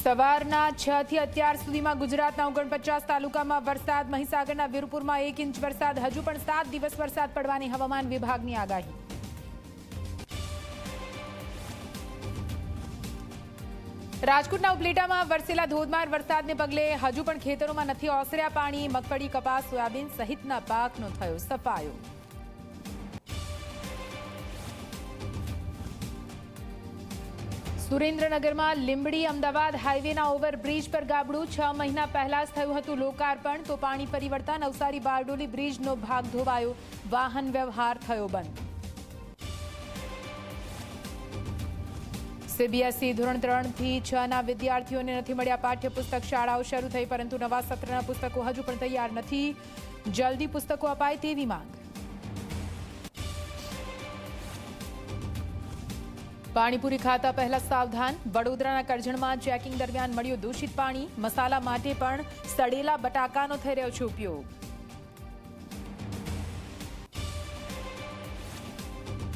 સવારના 6 થી અત્યાર સુધીમાં ગુજરાતના 49 તાલુકામાં વરસાદ. મહીસાગરના વીરપુરમાં 1 ઇંચ વરસાદ. હજુ પણ 7 દિવસ વરસાદ પડવાની હવામાન વિભાગની આગાહી. રાજકોટના ઉપલેટામાં વરસેલા ધોધમાર વરસાદને પગલે હજુ પણ ખેતરોમાં નથી ઓસર્યા પાણી. મગફળી, કપાસ, સોયાબીન સહિતના પાકનો થયો સફાયો. સુરેન્દ્રનગરમાં લીંબડી અમદાવાદ હાઈવેના ઓવરબ્રિજ પર ગાબડું. 6 મહિના પહેલા જ થયું હતું લોકાર્પણ, તો પાણી ફરી વળતા નવસારી બારડોલી બ્રિજનો ભાગ ધોવાયો. વાહન વ્યવહાર થયો બંધ. સીબીએસઈ ધોરણ 3 થી 6 ના વિદ્યાર્થીઓને નથી મળ્યા પાઠ્યપુસ્તક. શાળાઓ શરૂ થઈ પરંતુ નવા સત્રના પુસ્તકો હજુ પણ તૈયાર નથી. જલ્દી પુસ્તકો અપાય તેવી માંગ. પાણીપુરી ખાતા પહેલા સાવધાન. વડોદરાના કરજણમાં ચેકિંગ દરમિયાન મળ્યું દૂષિત પાણી. મસાલા માટે પણ સડેલા બટાકાનો થઈ રહ્યો છે ઉપયોગ.